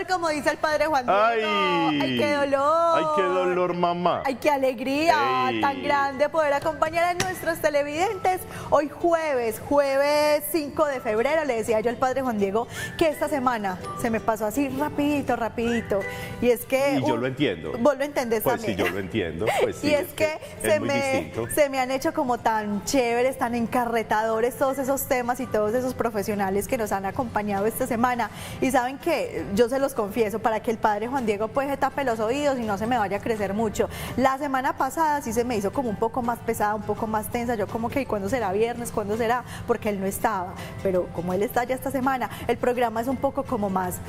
como dice el padre Juan Diego. ¡Ay! ¡Ay, qué dolor! ¡Ay, qué dolor, mamá! ¡Ay, qué alegría ¡Ey! tan grande poder acompañar a nuestros televidentes! Hoy jueves 5 de febrero, le decía yo al padre Juan Diego que esta semana se me pasó así rapidito. Y es que... Y yo lo entiendo. Vos lo entendés pues también. Sí, yo lo entiendo. Pues sí, y es que se me han hecho como tan chéveres, tan encarretadores todos esos temas y todos esos profesionales que nos han acompañado esta semana. Y saben que yo se los confieso, para que el padre Juan Diego pues se tape los oídos y no se me vaya a crecer mucho. La semana pasada sí se me hizo como un poco más pesada, un poco más tensa. Yo como que ¿cuándo será viernes? ¿Cuándo será? Porque él no estaba. Pero como él está ya esta semana, el programa es un poco como más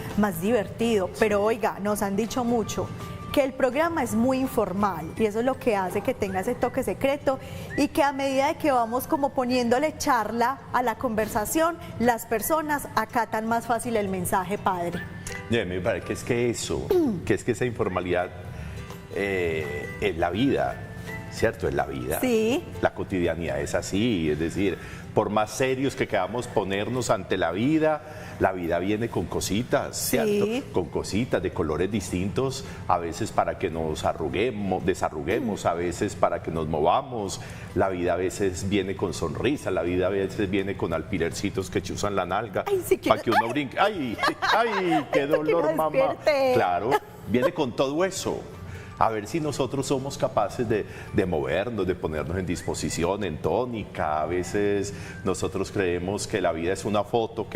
divertido. Pero oiga, nos han dicho mucho que el programa es muy informal y eso es lo que hace que tenga ese toque secreto y que a medida de que vamos como poniéndole charla a la conversación, las personas acatan más fácil el mensaje, padre. Me parece que es que esa informalidad es la vida, ¿cierto? Es la vida. Sí. La cotidianidad es así, es decir, por más serios que queramos ponernos ante la vida viene con cositas, ¿cierto? Sí. Con cositas de colores distintos, a veces para que nos desarruguemos, a veces para que nos movamos. La vida a veces viene con sonrisa, la vida a veces viene con alfilercitos que chuzan la nalga, Ay, sí, para que uno brinque. ¡Ay, qué dolor, mamá! Claro, viene con todo eso. A ver si nosotros somos capaces de movernos, de ponernos en disposición, en tónica. A veces nosotros creemos que la vida es una foto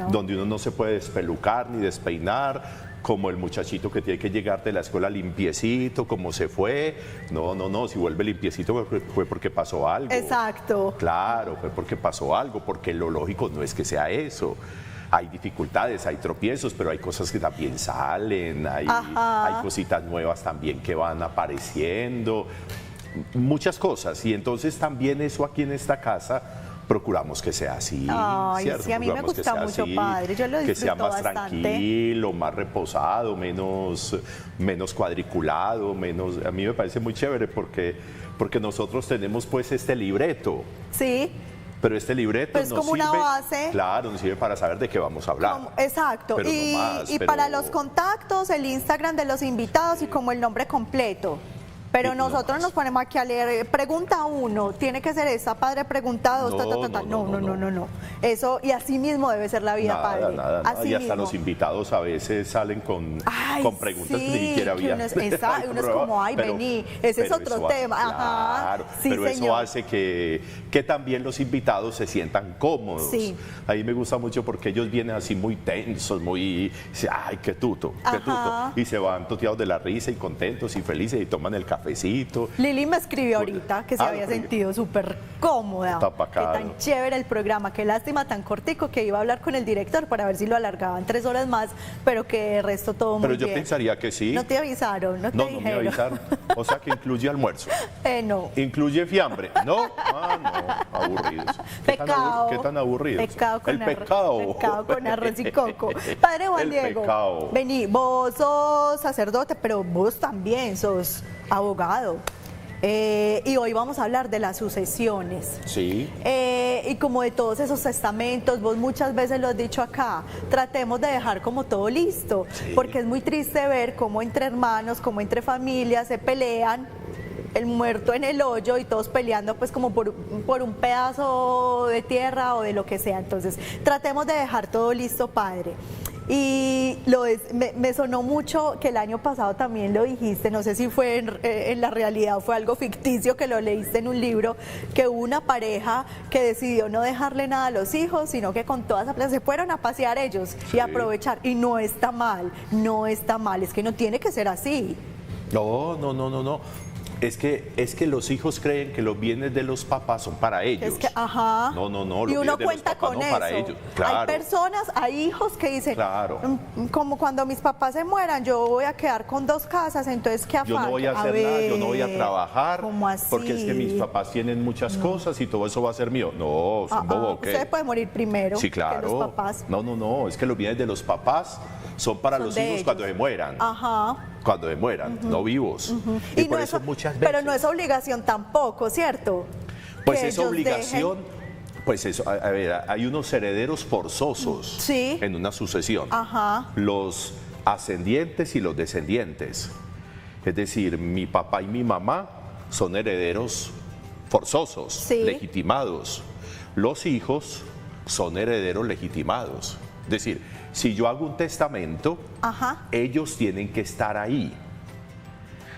donde uno no se puede despelucar ni despeinar, como el muchachito que tiene que llegar de la escuela limpiecito, como se fue. No, si vuelve limpiecito fue porque pasó algo. Exacto. Claro, fue porque pasó algo, porque lo lógico no es que sea eso. Hay dificultades, hay tropiezos, pero hay cosas que también salen, hay cositas nuevas también que van apareciendo, muchas cosas. Y entonces también eso aquí en esta casa procuramos que sea así. Ay, ¿cierto? sí, a mí me gusta mucho, así, padre, yo lo disfruto que sea más bastante. tranquilo, más reposado, menos cuadriculado, a mí me parece muy chévere porque nosotros tenemos pues este libreto. Sí. Pero este libreto pues nos como sirve, una base. Claro, nos sirve para saber de qué vamos a hablar. Exacto. Pero Y, no más, y para los contactos, el Instagram de los invitados y como el nombre completo. Pero nosotros nos ponemos aquí a leer, pregunta 1, tiene que ser esa, padre, pregunta 2, no. Eso, y así mismo debe ser la vida, padre. Nada. Así y hasta mismo. los invitados a veces salen con preguntas sí, que ni siquiera había. Uno es como, vení, ese es otro tema. Claro, sí, pero señor. eso hace que también los invitados se sientan cómodos. Sí. Ahí me gusta mucho porque ellos vienen así muy tensos, ay, qué tuto. Y se van toteados de la risa y contentos y felices y toman el cafecito. Lili me escribió ahorita que se había sentido súper cómoda. Que tan chévere el programa, qué lástima tan cortico que iba a hablar con el director para ver si lo alargaban 3 horas más, pero que el resto todo muy bien. Pero yo pensaría que sí. No te avisaron, no te dijeron. No me avisaron. O sea que incluye almuerzo. No. Incluye fiambre. No, aburridos. Pecado. ¿Qué tan aburridos? Pecado con pecado con arroz y coco. Padre Juan Diego, pecado. Vení, vos sos sacerdote, pero vos también sos abogado. Y hoy vamos a hablar de las sucesiones. Sí. Y como de todos esos testamentos, vos muchas veces lo has dicho acá, tratemos de dejar como todo listo, porque es muy triste ver cómo entre hermanos, cómo entre familias se pelean, el muerto en el hoyo y todos peleando pues como por un pedazo de tierra o de lo que sea. Entonces, tratemos de dejar todo listo, padre. Y me sonó mucho que el año pasado también lo dijiste, no sé si fue en la realidad o fue algo ficticio que lo leíste en un libro, que hubo una pareja que decidió no dejarle nada a los hijos, sino que con toda esa plata se fueron a pasear ellos y aprovechar. Y no está mal, es que no tiene que ser así. No. Es que los hijos creen que los bienes de los papás son para ellos. Es que, No, los y uno bienes de cuenta los papás con no eso. para ellos. Claro. Hay personas, hay hijos que dicen, como cuando mis papás se mueran, yo voy a quedar con 2 casas, entonces ¿qué afán? Yo no voy a hacer nada, yo no voy a trabajar, ¿cómo así? porque es que mis papás tienen muchas cosas y todo eso va a ser mío. No, son bobo, ¿qué? Usted puede morir primero que los papás. No, es que los bienes de los papás son para los hijos ellos. Cuando se mueran. Cuando se mueran, no vivos. Y por eso muchas veces. Pero no es obligación tampoco, ¿cierto? Pues es obligación. Pues eso, a ver, hay unos herederos forzosos en una sucesión. Ajá. Los ascendientes y los descendientes. Es decir, mi papá y mi mamá son herederos forzosos, sí, legitimados. Los hijos son herederos legitimados. Es decir, si yo hago un testamento, ajá, ellos tienen que estar ahí.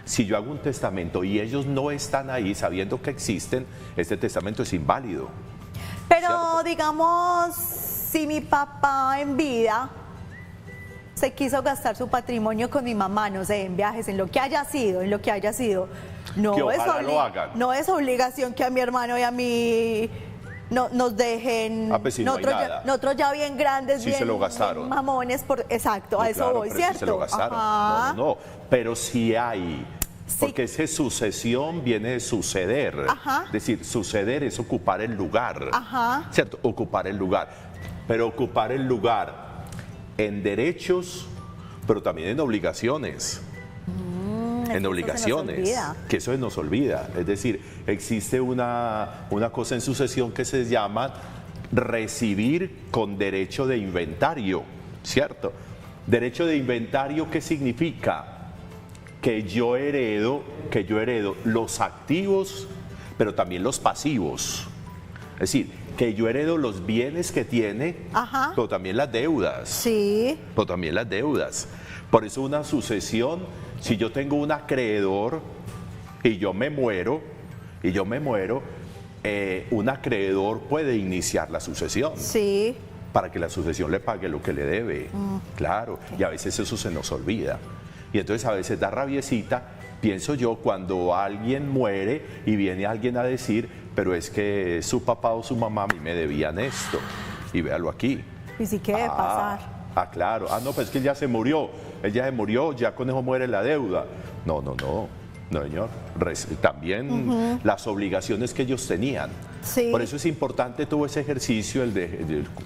Si yo hago un testamento y ellos no están ahí sabiendo que existen, este testamento es inválido. Pero ¿cierto? digamos, si mi papá en vida se quiso gastar su patrimonio con mi mamá, no sé, en viajes, en lo que haya sido, no, que ojalá lo hagan. No es obligación que a mi hermano y a mí nos dejen, Pues si no hay nada. nosotros ya bien grandes, Si bien, se lo gastaron. bien mamones, exacto, a eso claro, voy, pero ¿cierto? Si se lo gastaron. Ajá. No, pero si hay, Sí. porque esa sucesión viene de suceder. Ajá. Es decir, suceder es ocupar el lugar. Ajá. ¿Cierto? Ocupar el lugar. Pero ocupar el lugar en derechos, pero también en obligaciones. En obligaciones, que eso se nos olvida. Es decir, existe una cosa en sucesión que se llama recibir con derecho de inventario, ¿cierto? Derecho de inventario, ¿qué significa? Que yo heredo los activos, pero también los pasivos. Es decir, que yo heredo los bienes que tiene, ajá, pero también las deudas. Sí. Pero también las deudas. Por eso una sucesión, si yo tengo un acreedor y yo me muero, un acreedor puede iniciar la sucesión. Sí. Para que la sucesión le pague lo que le debe. Claro, y a veces eso se nos olvida. Y entonces a veces da rabiecita, pienso yo, cuando alguien muere y viene alguien a decir, pero es que su papá o su mamá a mí me debían esto. Y véalo aquí. Y si qué pasar. Claro. No, pues es que él ya se murió. Ya con eso muere la deuda. No, señor. También las obligaciones que ellos tenían. Sí. Por eso es importante todo ese ejercicio,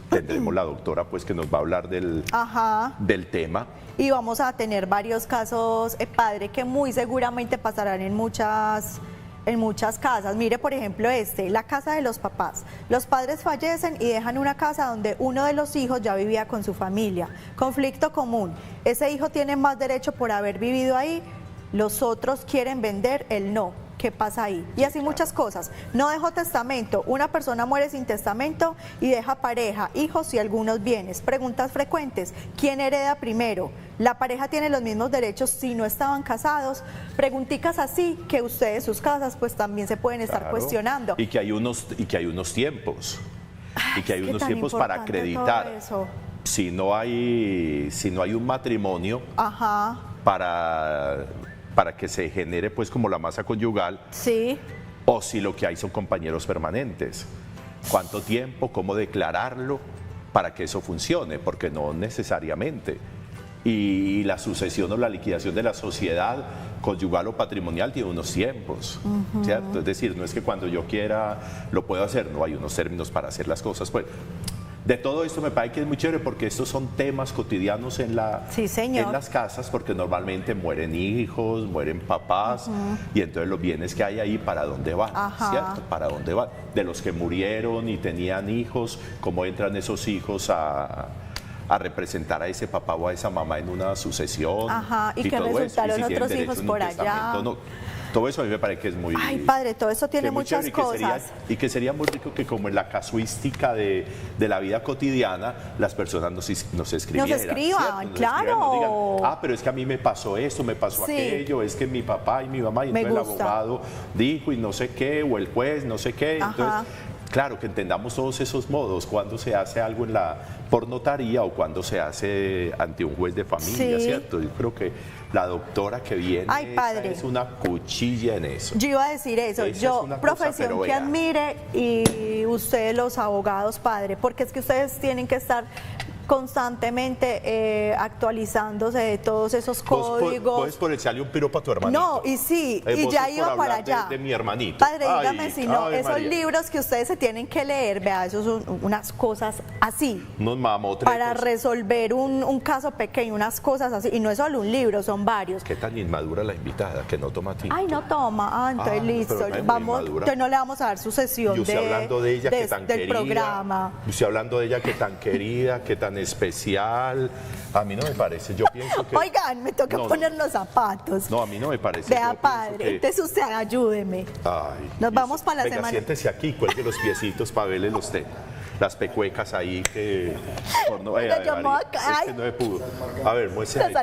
tendremos la doctora pues que nos va a hablar del tema. Y vamos a tener varios casos, padre, que muy seguramente pasarán en muchas casas. Mire, por ejemplo, la casa de los papás. Los padres fallecen y dejan una casa donde uno de los hijos ya vivía con su familia. Conflicto común. Ese hijo tiene más derecho por haber vivido ahí. Los otros quieren vender, él no. ¿Qué pasa ahí? Y así muchas cosas. No dejó testamento. Una persona muere sin testamento y deja pareja, hijos y algunos bienes. Preguntas frecuentes. ¿Quién hereda primero? ¿La pareja tiene los mismos derechos si no estaban casados? Preguntitas así que ustedes, sus casas, pues también se pueden estar cuestionando. Y que hay unos tiempos. Y que hay unos tiempos para acreditar. Si no hay un matrimonio, ajá, para que se genere pues como la masa conyugal, sí, o si lo que hay son compañeros permanentes. ¿Cuánto tiempo? ¿Cómo declararlo para que eso funcione? Porque no necesariamente. Y la sucesión o la liquidación de la sociedad conyugal o patrimonial tiene unos tiempos, ¿cierto? Es decir, no es que cuando yo quiera lo puedo hacer, no hay unos términos para hacer las cosas. Pues, de todo esto me parece que es muy chévere porque estos son temas cotidianos en las casas, porque normalmente mueren hijos, mueren papás, y entonces los bienes que hay ahí, ¿para dónde van? ¿Cierto? ¿Para dónde van? De los que murieron y tenían hijos, ¿cómo entran esos hijos a representar a ese papá o a esa mamá en una sucesión? Y que resultaron otros hijos por allá. Todo eso a mí me parece que es muy... Ay, padre, todo eso tiene muchas cosas. Y que sería muy rico que como en la casuística de la vida cotidiana, las personas nos escribieran. Nos escriban, claro. Nos digan, pero es que a mí me pasó esto, me pasó aquello, es que mi papá y mi mamá, y entonces el abogado dijo y no sé qué, o el juez, no sé qué. Entonces, claro, que entendamos todos esos modos, cuando se hace algo por notaría o cuando se hace ante un juez de familia, ¿cierto? Yo creo que la doctora que viene es una cuchilla en eso. Yo iba a decir eso, profesión que admire, y ustedes los abogados, padre, porque es que ustedes tienen que estar constantemente actualizándose de todos esos códigos. Puedes por echarle un piropo a tu hermanito. No, y sí, y ya iba para allá. De mi hermanito. Padre, dígame si no, esos libros que ustedes se tienen que leer, vea, esos son unas cosas así. Unos mamotretos. Para resolver un caso pequeño, unas cosas así. Y no es solo un libro, son varios. Qué tan inmadura la invitada, que no toma tinto. Ay, no toma. Entonces listo. Vamos, entonces no le vamos a dar su sesión hablando de ella, que tan del querida, programa. Yo estoy hablando de ella que tan querida, que tan tan especial. A mí no me parece, yo pienso que... Oigan, me toca poner los zapatos. No, a mí no me parece. Vea, padre, entonces usted ayúdeme. Ay, nos vamos para la venga, semana. Siéntese aquí, cuelgue los piecitos para verle las pecuecas ahí que... No, es que no se pudo. A ver, muestre ahí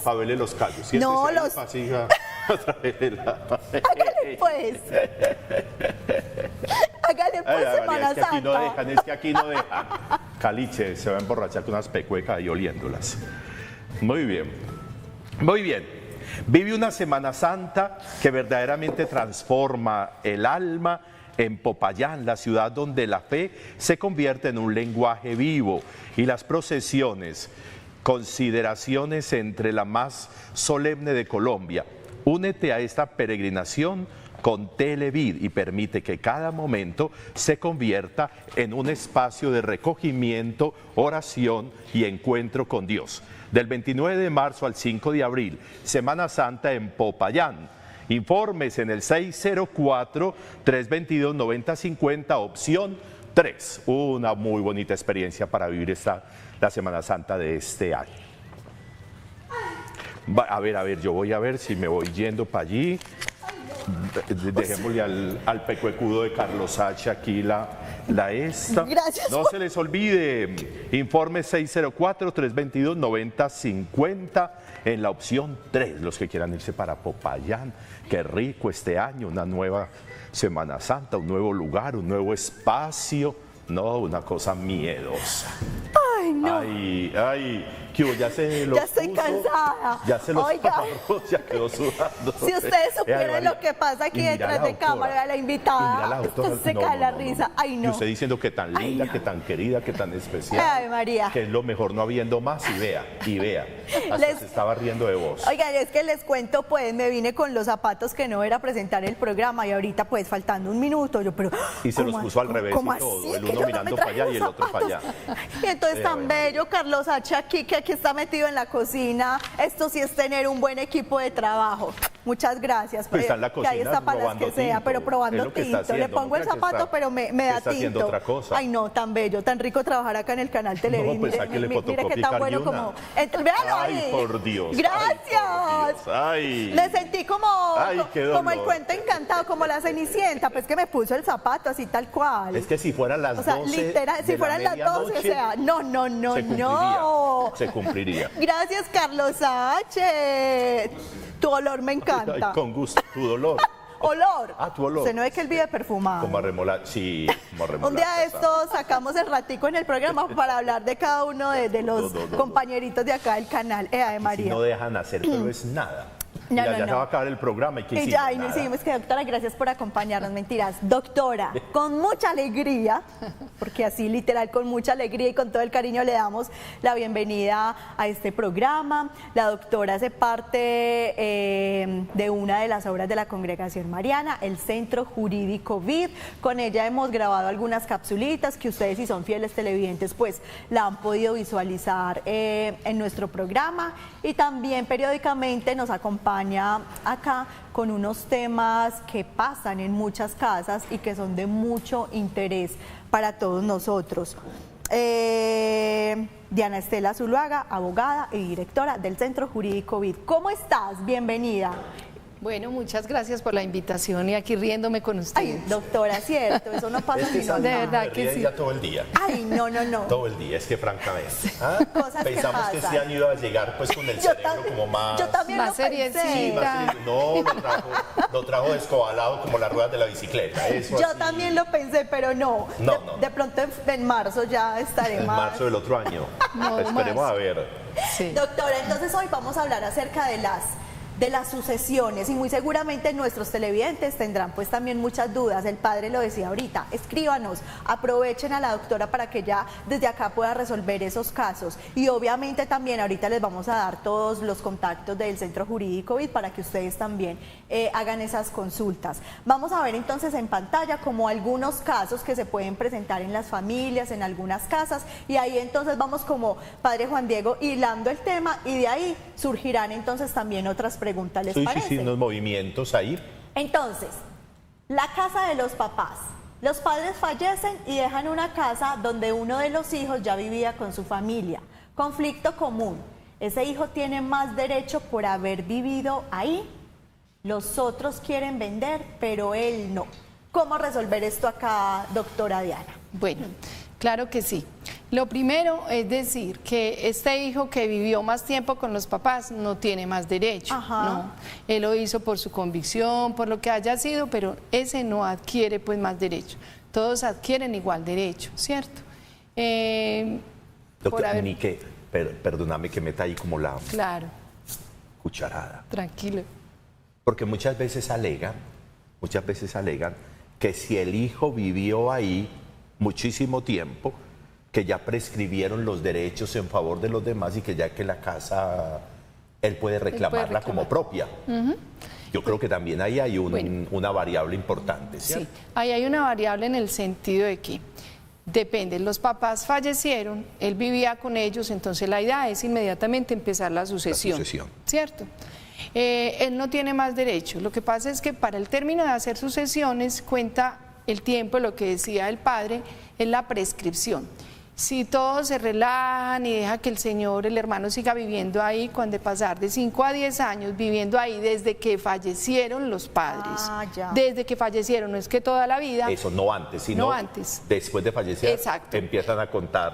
para verle los callos. Siéntese no, ahí, los... Hágale pues. Hágale pues, Semana Santa. Es que aquí no dejan. Caliche se va a emborrachar con unas pecuecas y oliéndolas. Muy bien. Muy bien. Vive una Semana Santa que verdaderamente transforma el alma en Popayán, la ciudad donde la fe se convierte en un lenguaje vivo y las procesiones, consideraciones entre la más solemne de Colombia. Únete a esta peregrinación con Televid y permite que cada momento se convierta en un espacio de recogimiento, oración y encuentro con Dios. Del 29 de marzo al 5 de abril, Semana Santa en Popayán. Informes en el 604-322-9050, opción 3. Una muy bonita experiencia para vivir la Semana Santa de este año. A ver, yo voy a ver si me voy yendo para allí. Dejémosle al pecuecudo de Carlos H. aquí la esta. Gracias. No se les olvide, informe 604-322-9050 en la opción 3, los que quieran irse para Popayán. Qué rico este año, una nueva Semana Santa, un nuevo lugar, un nuevo espacio. No, una cosa miedosa. Ay, no. Ay, ¿qué? Ya se lo Ya estoy cansada. Ya se los ya quedó sudando. Si ustedes supieran lo que pasa aquí detrás de cámara, la invitada, se cae la risa. Ay, no. Y usted diciendo que tan linda, que tan querida, que tan especial. Ay, María. Que es lo mejor no habiendo más y vea. Hasta se estaba riendo de vos. Oigan, es que les cuento, pues, me vine con los zapatos que no era presentar el programa y ahorita, pues, faltando un minuto, Y se los puso al revés y todo, el uno mirando para allá y el otro para allá. Y entonces tan bello, Carlos H. aquí, que aquí está metido en la cocina. Esto sí es tener un buen equipo de trabajo. Muchas gracias. Pues está en la cocina, que ahí está para las que sea, pero probando tinto. Le pongo el zapato, pero me da tinto. Haciendo otra cosa. Ay, no, tan bello, tan rico trabajar acá en el canal Televid. No, pues mire qué tan bueno como... Véalo ahí. Ay, por Dios. Gracias. Ay. Me sentí como el cuento encantado, como la Cenicienta, pues que me puso el zapato así tal cual. Es que si fueran las 12, o sea, literal, si fueran las 12, o sea, no. Se cumpliría. Gracias, Carlos H. Tu olor me encanta. Ay, con gusto, tu dolor. Olor. Tu olor. Se no ve que él vive perfumado. Como arremola, sí, como arremola. Un día de esto sacamos el ratico en el programa para hablar de cada uno de los compañeritos de acá del canal. De María. Si no dejan hacer, pero es nada. Ya se va a acabar el programa y no hicimos que doctora, gracias por acompañarnos. Mentiras, doctora, con mucha alegría, porque así literal con mucha alegría y con todo el cariño le damos la bienvenida a este programa. La doctora hace parte de una de las obras de la Congregación Mariana, el Centro Jurídico VID. Con ella hemos grabado algunas capsulitas que ustedes, si son fieles televidentes, pues la han podido visualizar en nuestro programa, y también periódicamente nos acompaña acá con unos temas que pasan en muchas casas y que son de mucho interés para todos nosotros. Diana Estela Zuluaga, abogada y directora del Centro Jurídico VID. ¿Cómo estás? Bienvenida. Bueno, muchas gracias por la invitación y aquí riéndome con ustedes. Ay, doctora, cierto, eso no pasa de verdad que sí. Ya todo el día. Ay, no. Todo el día, es que francamente. Pensamos que este año iba a llegar pues con el cerebro como más... Yo también más lo pensé. Sí, lo trajo descobalado como las ruedas de la bicicleta. Eso yo así. También lo pensé, pero no. De pronto en marzo ya estaré en más. En marzo del otro año. Esperemos a ver. Sí. Doctora, entonces hoy vamos a hablar acerca de las sucesiones, y muy seguramente nuestros televidentes tendrán pues también muchas dudas. El padre lo decía ahorita, escríbanos, aprovechen a la doctora para que ya desde acá pueda resolver esos casos, y obviamente también ahorita les vamos a dar todos los contactos del Centro Jurídico VID para que ustedes también hagan esas consultas. Vamos a ver entonces en pantalla como algunos casos que se pueden presentar en las familias, en algunas casas, y ahí entonces vamos como padre Juan Diego hilando el tema, y de ahí surgirán entonces también otras preguntas. ¿Les parece? Sí, unos movimientos ahí. Entonces, la casa de los papás, Los padres fallecen y dejan una casa donde uno de los hijos ya vivía con su familia. Conflicto común. Ese hijo tiene más derecho por haber vivido ahí. Los otros quieren vender, pero él no. ¿Cómo resolver esto acá, doctora Diana? Bueno, claro que sí. Lo primero es decir que este hijo que vivió más tiempo con los papás no tiene más derecho. No, él lo hizo por su convicción, por lo que haya sido, pero ese no adquiere pues más derecho. Todos adquieren igual derecho, ¿cierto? Doctora, ni que, perdóname que meta ahí como la cucharada. Tranquilo. Porque muchas veces alegan que si el hijo vivió ahí muchísimo tiempo, que ya prescribieron los derechos en favor de los demás y que ya que la casa, él puede reclamarla como propia. Yo creo que también ahí hay una variable importante, ¿cierto? Sí, ahí hay una variable en el sentido de que depende, los papás fallecieron, él vivía con ellos, entonces la idea es inmediatamente empezar la sucesión. ¿Cierto? Él no tiene más derecho. Lo que pasa es que para el término de hacer sucesiones cuenta el tiempo, lo que decía el padre, es la prescripción. Si todos se relajan y deja que el hermano siga viviendo ahí, cuando pasar de 5 a 10 años viviendo ahí desde que fallecieron los padres, desde que fallecieron, no es que toda la vida. Eso, no antes, sino después de fallecer. Exacto. Empiezan a contar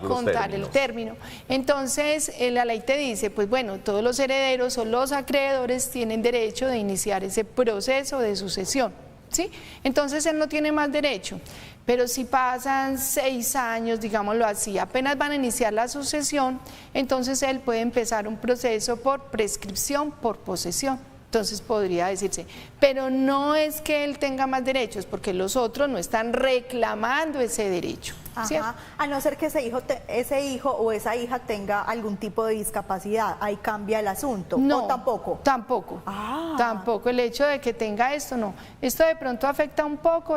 el término. Entonces, la ley te dice, pues bueno, todos los herederos o los acreedores tienen derecho de iniciar ese proceso de sucesión, ¿sí? Entonces, él no tiene más derecho. Pero si pasan 6 años, digámoslo así, apenas van a iniciar la sucesión, entonces él puede empezar un proceso por prescripción, por posesión. Entonces podría decirse, pero no es que él tenga más derechos, porque los otros no están reclamando ese derecho. A no ser que ese hijo o esa hija tenga algún tipo de discapacidad, ahí cambia el asunto. No, ¿o tampoco? Tampoco. Tampoco el hecho de que tenga esto, no. Esto de pronto afecta un poco,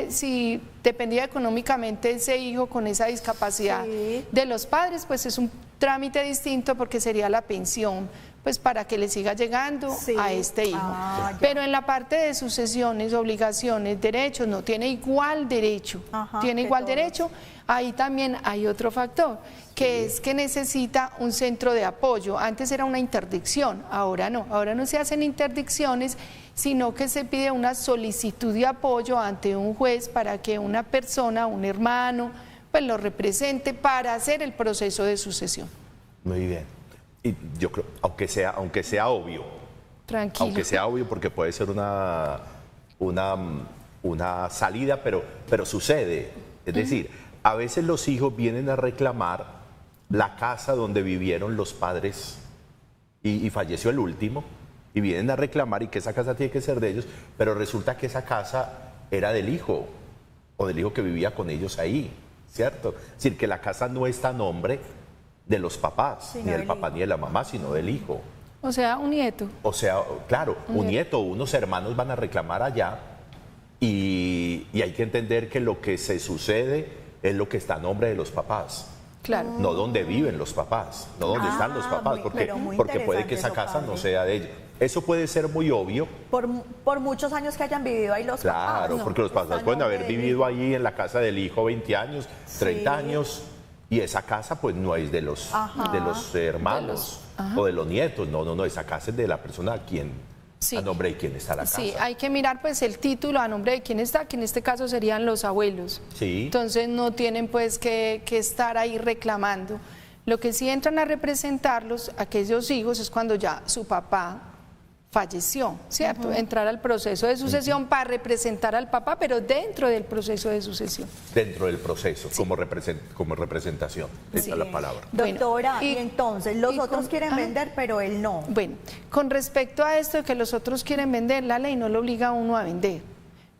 si dependía económicamente ese hijo con esa discapacidad de los padres, pues es un trámite distinto porque sería la pensión, pues para que le siga llegando a este hijo. Pero en la parte de sucesiones, obligaciones, derechos, no tiene igual derecho. Tiene igual derecho. Ahí también hay otro factor, que es que necesita un centro de apoyo. Antes era una interdicción, ahora no se hacen interdicciones, sino que se pide una solicitud de apoyo ante un juez para que una persona, un hermano, pues lo represente para hacer el proceso de sucesión. Muy bien. Y yo creo, aunque sea obvio, aunque sea obvio, porque puede ser una salida, pero sucede. Es decir, a veces los hijos vienen a reclamar la casa donde vivieron los padres y falleció el último, y vienen a reclamar y que esa casa tiene que ser de ellos, pero resulta que esa casa era del hijo o del hijo que vivía con ellos ahí, ¿cierto? Es decir, que la casa no está a nombre de los papás, ni del papá ni de la mamá, sino del hijo. O sea, un nieto. O sea, claro, un nieto, unos hermanos van a reclamar allá y hay que entender que lo que se sucede es lo que está a nombre de los papás. Claro. No donde viven los papás, no donde están los papás, porque puede que esa casa no sea de ellos. Eso puede ser muy obvio. Por muchos años que hayan vivido ahí los papás. Claro, porque los papás pueden haber vivido allí en la casa del hijo 20 años, 30 años. Y esa casa pues no es de los hermanos o de los nietos, no, esa casa es de la persona a nombre de quien está la casa. Sí, hay que mirar pues el título a nombre de quién está, que en este caso serían los abuelos. Sí. Entonces no tienen pues que estar ahí reclamando. Lo que sí entran a representarlos, aquellos hijos, es cuando ya su papá falleció, ¿cierto? Entrar al proceso de sucesión para representar al papá, pero dentro del proceso de sucesión. Dentro del proceso, como representación, esa es la palabra. Doctora, y entonces los otros quieren vender, pero él no. Bueno, con respecto a esto de que los otros quieren vender, la ley no le obliga a uno a vender.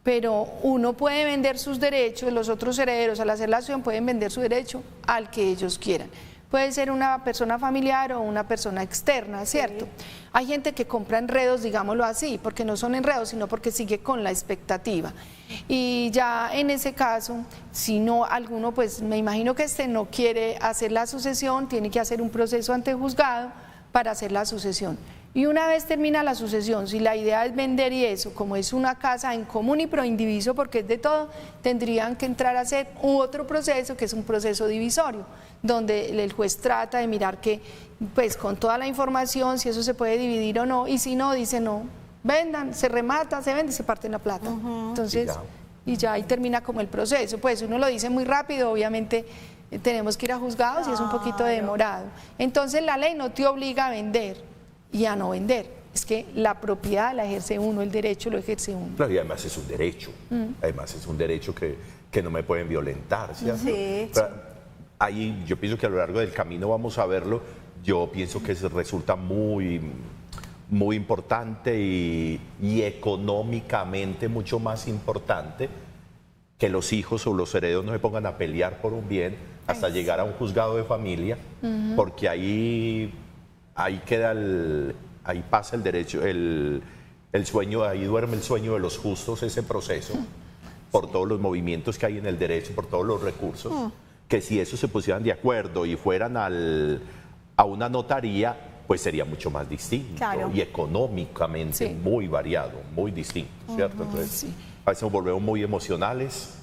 Pero uno puede vender sus derechos, los otros herederos al hacer la acción pueden vender su derecho al que ellos quieran. Puede ser una persona familiar o una persona externa, ¿cierto? Hay gente que compra enredos, digámoslo así, porque no son enredos, sino porque sigue con la expectativa. Y ya en ese caso, si no alguno, pues me imagino que no quiere hacer la sucesión, tiene que hacer un proceso ante juzgado para hacer la sucesión. Y una vez termina la sucesión, si la idea es vender y eso, como es una casa en común y pro indiviso, porque es de todo, tendrían que entrar a hacer otro proceso, que es un proceso divisorio, donde el juez trata de mirar que, pues con toda la información, si eso se puede dividir o no, y si no, dice no, vendan, se remata, se vende y se parten la plata. Entonces, y ya ahí termina como el proceso. Pues uno lo dice muy rápido, obviamente tenemos que ir a juzgados y es un poquito demorado. Entonces la ley no te obliga a vender y a no vender. Es que la propiedad la ejerce uno, el derecho lo ejerce uno. Claro, y además es un derecho. Además es un derecho que no me pueden violentar, ¿cierto? Sí. Pero ahí yo pienso que a lo largo del camino vamos a verlo. Yo pienso que resulta muy importante y económicamente mucho más importante que los hijos o los herederos no se pongan a pelear por un bien hasta llegar a un juzgado de familia, porque ahí queda ahí pasa el derecho, el sueño, ahí duerme el sueño de los justos, ese proceso, por todos los movimientos que hay en el derecho, por todos los recursos, que si esos se pusieran de acuerdo y fueran a una notaría, pues sería mucho más distinto y económicamente muy variado, muy distinto, ¿cierto? Entonces, a veces nos volvemos muy emocionales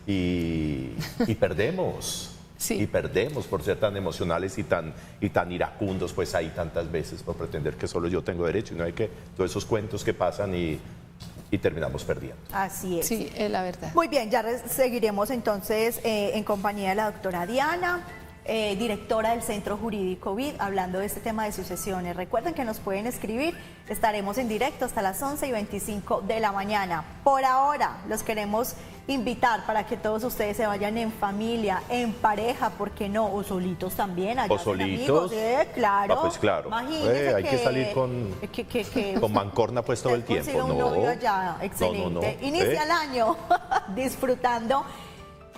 y perdemos. Y perdemos por ser tan emocionales y tan iracundos, pues hay tantas veces por pretender que solo yo tengo derecho y no hay que todos esos cuentos que pasan y terminamos perdiendo. Así es. Sí, es la verdad. Muy bien, ya seguiremos entonces en compañía de la doctora Diana, directora del Centro Jurídico BID, hablando de este tema de sucesiones. Recuerden que nos pueden escribir, estaremos en directo hasta las 11:25 de la mañana. Por ahora, los queremos invitar para que todos ustedes se vayan en familia, en pareja, ¿por qué no? O solitos también, allá o solitos. Amigos, claro. Pues claro. Hay que salir con mancorna pues todo el tiempo. Un novio allá, excelente. No. Inicia el año disfrutando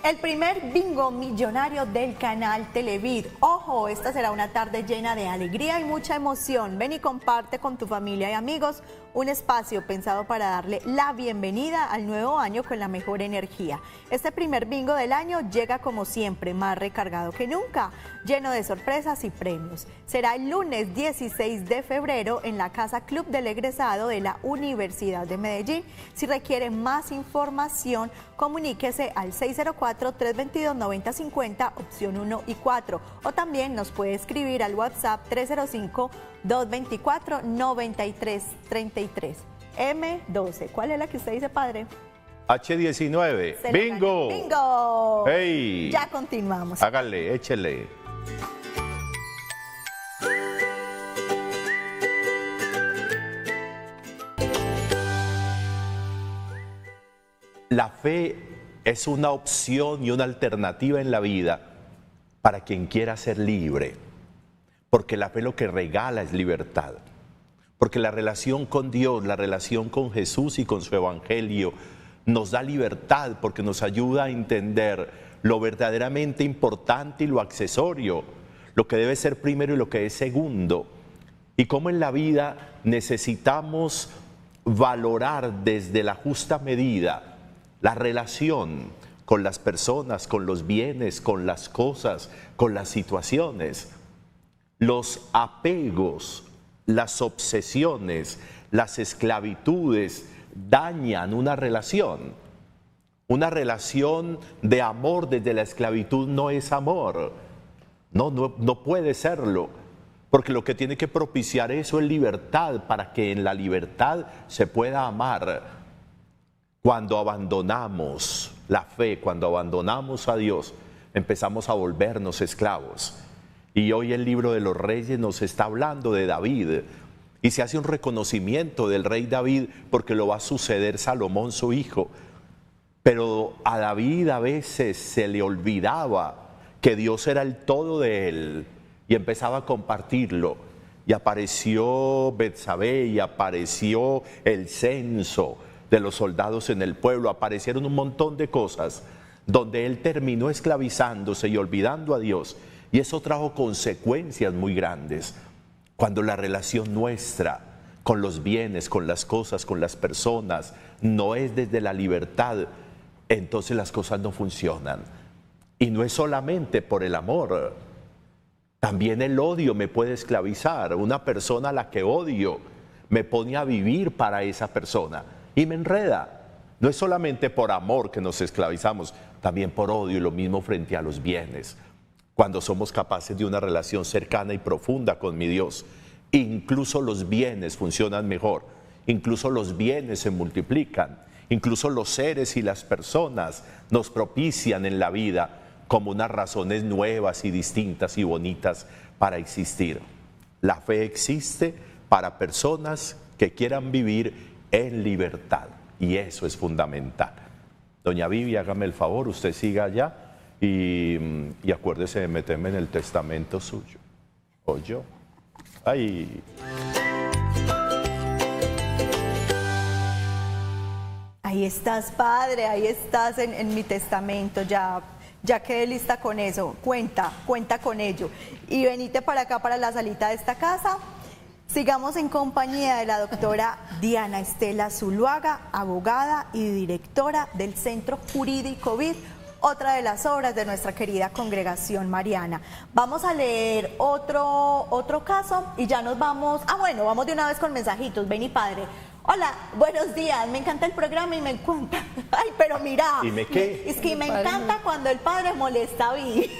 el primer bingo millonario del canal Televid. Ojo, esta será una tarde llena de alegría y mucha emoción. Ven y comparte con tu familia y amigos un espacio pensado para darle la bienvenida al nuevo año con la mejor energía. Este primer bingo del año llega como siempre, más recargado que nunca, lleno de sorpresas y premios. Será el lunes 16 de febrero en la Casa Club del Egresado de la Universidad de Medellín. Si requiere más información, comuníquese al 604-322-9050, opción 1 y 4. O también nos puede escribir al WhatsApp 305-224-9333. M12. ¿Cuál es la que usted dice, padre? H19. ¡Bingo! ¡Bingo! ¡Hey! Ya continuamos. Hágale, échele. La fe es una opción y una alternativa en la vida para quien quiera ser libre, porque la fe lo que regala es libertad, porque la relación con Dios, la relación con Jesús y con su evangelio nos da libertad, porque nos ayuda a entender lo verdaderamente importante y lo accesorio, lo que debe ser primero y lo que es segundo, y cómo en la vida necesitamos valorar desde la justa medida la relación con las personas, con los bienes, con las cosas, con las situaciones. Los apegos, las obsesiones, las esclavitudes dañan una relación. Una relación de amor desde la esclavitud no es amor. No puede serlo. Porque lo que tiene que propiciar eso es libertad, para que en la libertad se pueda amar. Cuando abandonamos la fe, cuando abandonamos a Dios, empezamos a volvernos esclavos. Y hoy el libro de los Reyes nos está hablando de David. Y se hace un reconocimiento del rey David porque lo va a suceder Salomón, su hijo. Pero a David a veces se le olvidaba que Dios era el todo de él y empezaba a compartirlo. Y apareció Betsabé y apareció el censo de los soldados en el pueblo, aparecieron un montón de cosas donde él terminó esclavizándose y olvidando a Dios, y eso trajo consecuencias muy grandes. Cuando la relación nuestra con los bienes, con las cosas, con las personas, no es desde la libertad, entonces las cosas no funcionan. Y no es solamente por el amor, También el odio me puede esclavizar. Una persona a la que odio me pone a vivir para esa persona y me enreda. No es solamente por amor que nos esclavizamos, también por odio, y lo mismo frente a los bienes. Cuando somos capaces de una relación cercana y profunda con mi Dios, incluso los bienes funcionan mejor, incluso los bienes se multiplican, incluso los seres y las personas nos propician en la vida como unas razones nuevas y distintas y bonitas para existir. La fe existe para personas que quieran vivir en libertad, y eso es fundamental. Doña Vivi, hágame el favor, usted siga allá y acuérdese de meterme en el testamento suyo. ¿O yo? ¡Ay! Ahí estás, padre, ahí estás en mi testamento, ya quedé lista con eso, cuenta con ello. Y venite para acá, para la salita de esta casa. Sigamos en compañía de la doctora Diana Estela Zuluaga, abogada y directora del Centro Jurídico BID, otra de las obras de nuestra querida congregación mariana. Vamos a leer otro caso y ya nos vamos. Bueno, vamos de una vez con mensajitos. Vení, padre. Hola, buenos días, me encanta el programa y me encanta. Ay, pero mira, ¿Dime qué? Es que me encanta cuando el padre molesta a Vivi.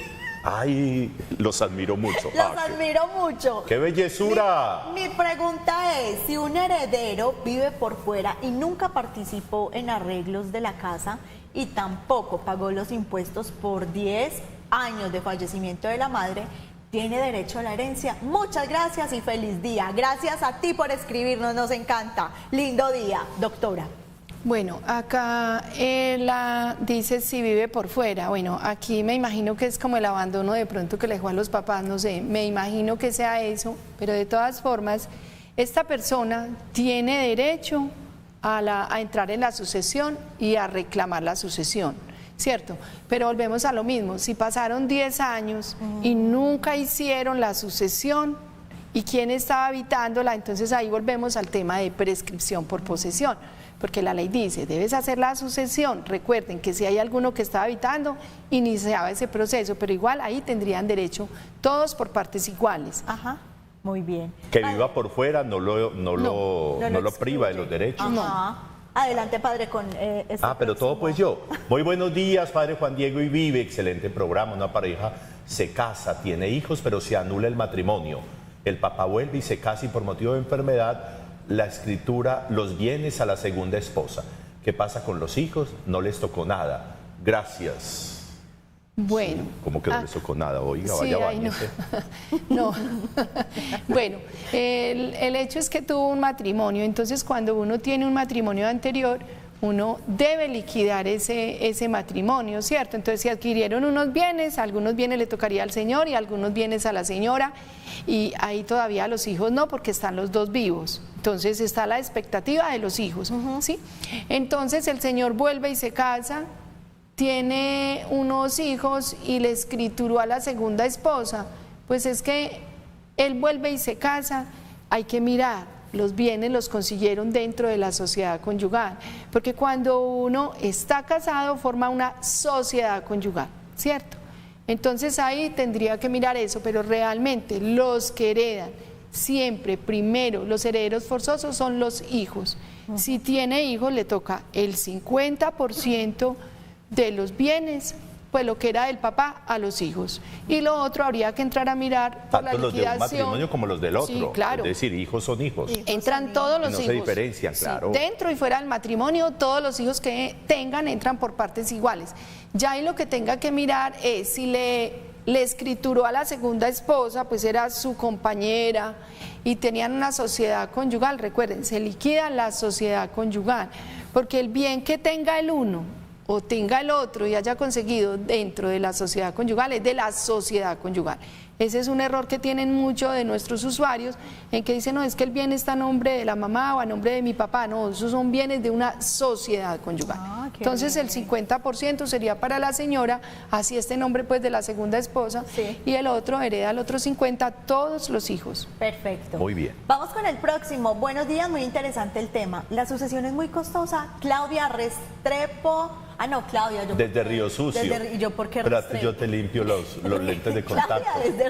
Ay, los admiro mucho. Los admiro mucho. ¡Qué bellezura! Mi pregunta es, si un heredero vive por fuera y nunca participó en arreglos de la casa y tampoco pagó los impuestos por 10 años de fallecimiento de la madre, ¿tiene derecho a la herencia? Muchas gracias y feliz día. Gracias a ti por escribirnos, nos encanta. Lindo día, doctora. Bueno, acá dice si vive por fuera. Bueno, aquí me imagino que es como el abandono de pronto que le dejó a los papás, no sé, me imagino que sea eso, pero de todas formas, esta persona tiene derecho a entrar en la sucesión y a reclamar la sucesión, ¿cierto? Pero volvemos a lo mismo, si pasaron 10 años y nunca hicieron la sucesión, ¿y quién estaba habitándola? Entonces ahí volvemos al tema de prescripción por posesión. Porque la ley dice, debes hacer la sucesión. Recuerden que si hay alguno que está habitando, iniciaba ese proceso, pero igual ahí tendrían derecho todos por partes iguales. Ajá, muy bien. Que viva por fuera no lo priva de los derechos. No. Adelante, padre, con pero todo pues yo. Muy buenos días, padre Juan Diego y Vive. Excelente programa. Una pareja se casa, tiene hijos, pero se anula el matrimonio. El papá vuelve y se casa y por motivo de enfermedad la escritura los bienes a la segunda esposa. ¿Qué pasa con los hijos? No les tocó nada. Gracias. Bueno. Sí, ¿cómo que no les tocó nada? Oiga, sí, vaya, báñese. No. Bueno, el hecho es que tuvo un matrimonio, entonces cuando uno tiene un matrimonio anterior, uno debe liquidar ese matrimonio, ¿cierto? Entonces, si adquirieron unos bienes, algunos bienes le tocaría al señor y algunos bienes a la señora, y ahí todavía a los hijos no, porque están los dos vivos. Entonces, está la expectativa de los hijos, ¿sí? Entonces, el señor vuelve y se casa, tiene unos hijos y le escrituró a la segunda esposa. Pues es que él vuelve y se casa, hay que mirar. Los bienes los consiguieron dentro de la sociedad conyugal, porque cuando uno está casado forma una sociedad conyugal, ¿cierto? Entonces ahí tendría que mirar eso, pero realmente los que heredan siempre, primero, los herederos forzosos son los hijos. Si tiene hijos le toca el 50% de los bienes, pues lo que era del papá a los hijos. Y lo otro habría que entrar a mirar por tanto la liquidación. Los de un matrimonio como los del otro. Sí, claro. Es decir, hijos son hijos. Entran todos los hijos. No se diferencian, claro. Sí, dentro y fuera del matrimonio, todos los hijos que tengan entran por partes iguales. Ya ahí lo que tenga que mirar es si le escrituró a la segunda esposa, pues era su compañera y tenían una sociedad conyugal. Recuerden, se liquida la sociedad conyugal, porque el bien que tenga el uno o tenga el otro y haya conseguido dentro de la sociedad conyugal es de la sociedad conyugal. Ese es un error que tienen muchos de nuestros usuarios, en que dicen, no, es que el bien está a nombre de la mamá o a nombre de mi papá. No, esos son bienes de una sociedad conyugal. Entonces bien. El 50% sería para la señora, así este nombre pues de la segunda esposa, sí. Y el otro hereda el otro 50%, todos los hijos. Perfecto. Muy bien. Vamos con el próximo. Buenos días, muy interesante el tema. La sucesión es muy costosa. Claudia Restrepo. No, Claudia. Desde Río Sucio. ¿Y yo por qué Espérate, yo te limpio los lentes de contacto. Claudia, desde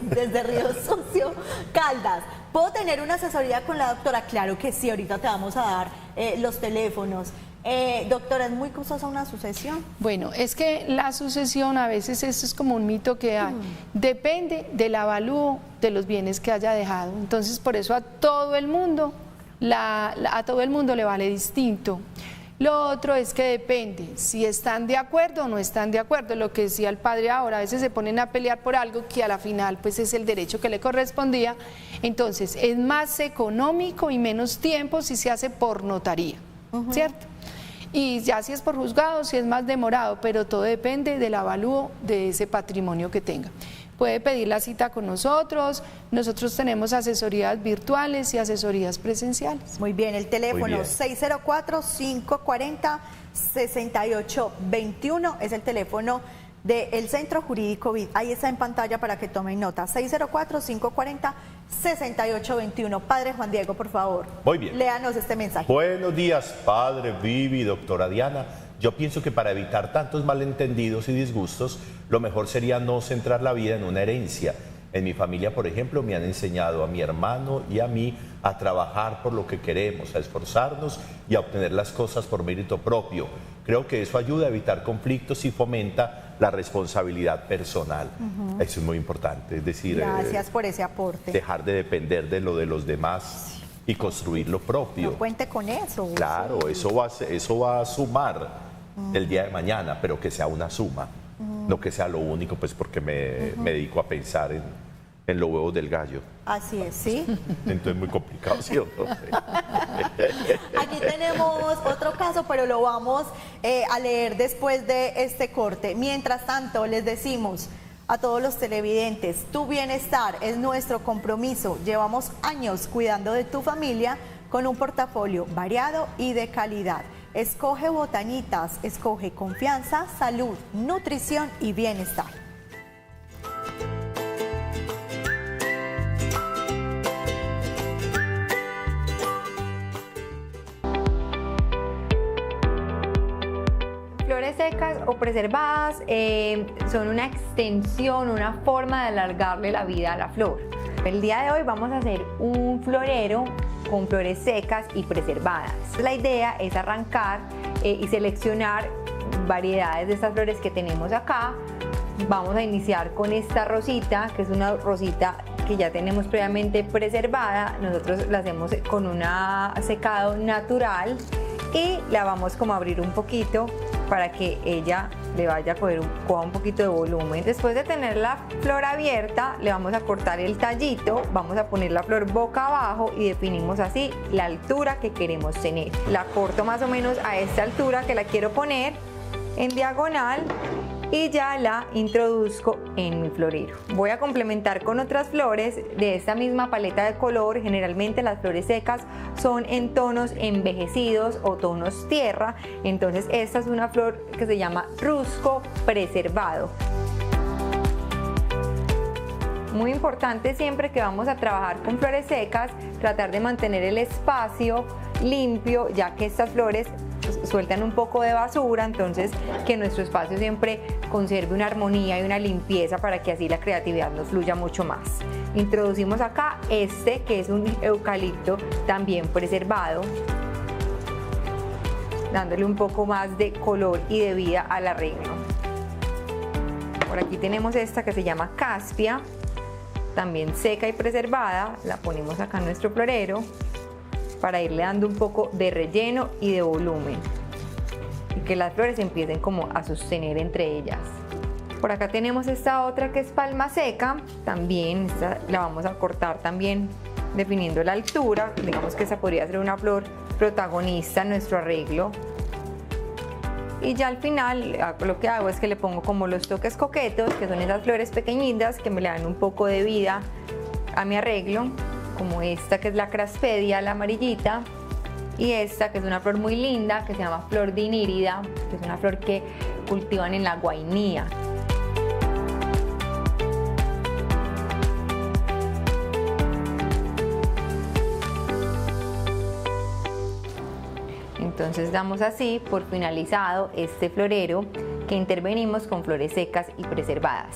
desde Río Sucio, Caldas. ¿Puedo tener una asesoría con la doctora? Claro que sí, ahorita te vamos a dar los teléfonos. Doctora, ¿es muy costosa una sucesión? Bueno, es que la sucesión a veces eso es como un mito que hay. Depende del avalúo de los bienes que haya dejado. Entonces, por eso a todo el mundo, a todo el mundo le vale distinto. Lo otro es que depende si están de acuerdo o no están de acuerdo. Lo que decía el padre ahora, a veces se ponen a pelear por algo que a la final pues es el derecho que le correspondía. Entonces, es más económico y menos tiempo si se hace por notaría, ¿cierto? Y ya si es por juzgado, si es más demorado, pero todo depende del avalúo de ese patrimonio que tenga. Puede pedir la cita con nosotros tenemos asesorías virtuales y asesorías presenciales. Muy bien, el teléfono 604-540-6821 es el teléfono del Centro Jurídico BID. Ahí está en pantalla para que tomen nota, 604-540-6821. Padre Juan Diego, por favor. Muy bien. Léanos este mensaje. Buenos días, Padre Vivi, doctora Diana. Yo pienso que para evitar tantos malentendidos y disgustos, lo mejor sería no centrar la vida en una herencia. En mi familia, por ejemplo, me han enseñado a mi hermano y a mí a trabajar por lo que queremos, a esforzarnos y a obtener las cosas por mérito propio. Creo que eso ayuda a evitar conflictos y fomenta la responsabilidad personal. Eso es muy importante, es decir, gracias por ese aporte. Dejar de depender de lo de los demás y construir lo propio. No cuente con eso. Claro, sí. eso va a sumar el día de mañana, pero que sea una suma, no que sea lo único, pues porque me dedico a pensar en los huevos del gallo. Así es, ¿sí? Entonces es muy complicado, ¿sí o no? Aquí tenemos otro caso, pero lo vamos a leer después de este corte. Mientras tanto, les decimos a todos los televidentes, tu bienestar es nuestro compromiso. Llevamos años cuidando de tu familia con un portafolio variado y de calidad. Escoge Botanitas, escoge confianza, salud, nutrición y bienestar. Flores secas o preservadas son una extensión, una forma de alargarle la vida a la flor. El día de hoy vamos a hacer un florero con flores secas y preservadas. La idea es arrancar y seleccionar variedades de estas flores que tenemos acá. Vamos a iniciar con esta rosita, que es una rosita que ya tenemos previamente preservada. Nosotros la hacemos con un secado natural y la vamos como a abrir un poquito para que ella le vaya a coger un poquito de volumen. Después de tener la flor abierta, le vamos a cortar el tallito, vamos a poner la flor boca abajo y definimos así la altura que queremos tener. La corto más o menos a esta altura que la quiero poner en diagonal y ya la introduzco en mi florero. Voy a complementar con otras flores de esta misma paleta de color. Generalmente las flores secas son en tonos envejecidos o tonos tierra, entonces esta es una flor que se llama rusco preservado. Muy importante siempre que vamos a trabajar con flores secas, tratar de mantener el espacio limpio, ya que estas flores sueltan un poco de basura, entonces que nuestro espacio siempre conserve una armonía y una limpieza para que así la creatividad nos fluya mucho más. Introducimos acá este que es un eucalipto también preservado, dándole un poco más de color y de vida al arreglo. Por aquí tenemos esta que se llama caspia, también seca y preservada, la ponemos acá en nuestro florero para irle dando un poco de relleno y de volumen y que las flores empiecen como a sostener entre ellas. Por acá tenemos esta otra que es palma seca, también esta la vamos a cortar también definiendo la altura, digamos que esa podría ser una flor protagonista en nuestro arreglo. Y ya al final lo que hago es que le pongo como los toques coquetos, que son esas flores pequeñitas que me le dan un poco de vida a mi arreglo, como esta que es la craspedia, la amarillita, y esta que es una flor muy linda que se llama flor dinírida, que es una flor que cultivan en la Guainía. Entonces damos así por finalizado este florero que intervenimos con flores secas y preservadas.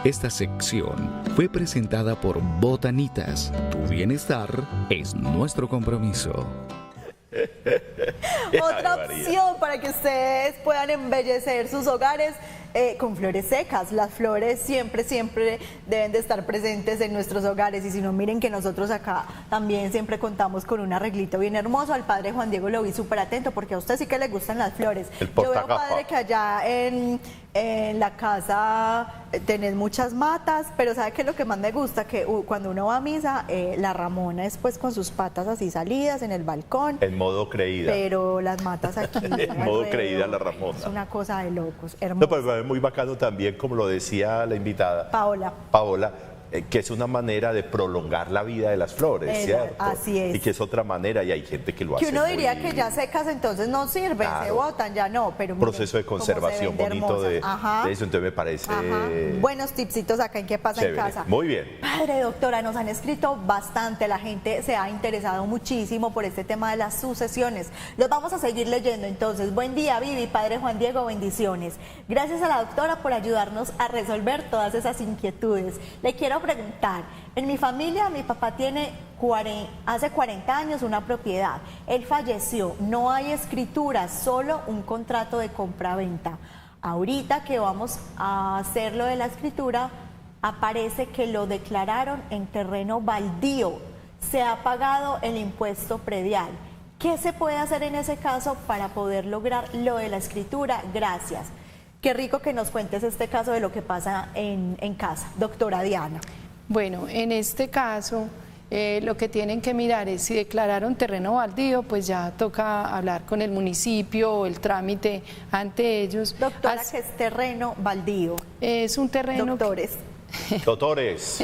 Esta sección fue presentada por Botanitas. Tu bienestar es nuestro compromiso. Otra opción para que ustedes puedan embellecer sus hogares con flores secas. Las flores siempre deben de estar presentes en nuestros hogares, y si no, miren que nosotros acá también siempre contamos con un arreglito bien hermoso. Al padre Juan Diego lo vi súper atento porque a usted sí que le gustan las flores. Yo veo, padre, que allá en la casa tenés muchas matas, pero ¿sabe qué es lo que más me gusta? Que cuando uno va a misa, la Ramona es pues con sus patas así salidas en el balcón. En modo creída. Pero las matas aquí. En modo creída la Ramona. Es una cosa de locos, hermoso. No, pero es muy bacano también, como lo decía la invitada. Paola, que es una manera de prolongar la vida de las flores, ¿cierto? Así es. Y que es otra manera, y hay gente que lo hace. Que uno diría que ya secas entonces no sirven, claro, se botan, ya no, pero un proceso de conservación bonito de eso, entonces me parece... Buenos tipsitos acá en Qué Pasa Chévere. En Casa. Muy bien. Padre, doctora, nos han escrito bastante, la gente se ha interesado muchísimo por este tema de las sucesiones. Los vamos a seguir leyendo entonces. Buen día, Vivi, padre Juan Diego, bendiciones. Gracias a la doctora por ayudarnos a resolver todas esas inquietudes. Le quiero preguntar, en mi familia mi papá tiene hace 40 años una propiedad, él falleció, no hay escritura, solo un contrato de compra-venta. Ahorita que vamos a hacer lo de la escritura, aparece que lo declararon en terreno baldío, se ha pagado el impuesto predial. ¿Qué se puede hacer en ese caso para poder lograr lo de la escritura? Gracias. Qué rico que nos cuentes este caso de lo que pasa en casa, doctora Diana. Bueno, en este caso lo que tienen que mirar es si declararon terreno baldío, pues ya toca hablar con el municipio o el trámite ante ellos. Doctora, ¿qué es terreno baldío? Es un terreno... Doctores.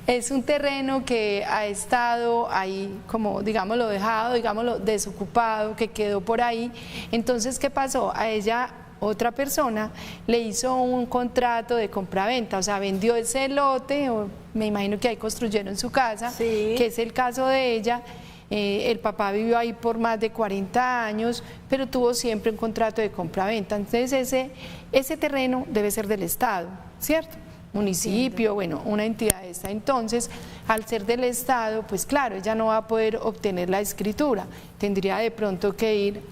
Es un terreno que ha estado ahí, como digámoslo dejado, digámoslo desocupado, que quedó por ahí. Entonces, ¿qué pasó? A ella... otra persona le hizo un contrato de compraventa, o sea, vendió ese lote, o me imagino que ahí construyeron su casa, sí, que es el caso de ella. El papá vivió ahí por más de 40 años, pero tuvo siempre un contrato de compraventa. Entonces ese terreno debe ser del Estado, ¿cierto? Municipio, bueno, una entidad esta. Entonces, al ser del Estado, pues claro, ella no va a poder obtener la escritura, tendría de pronto que ir,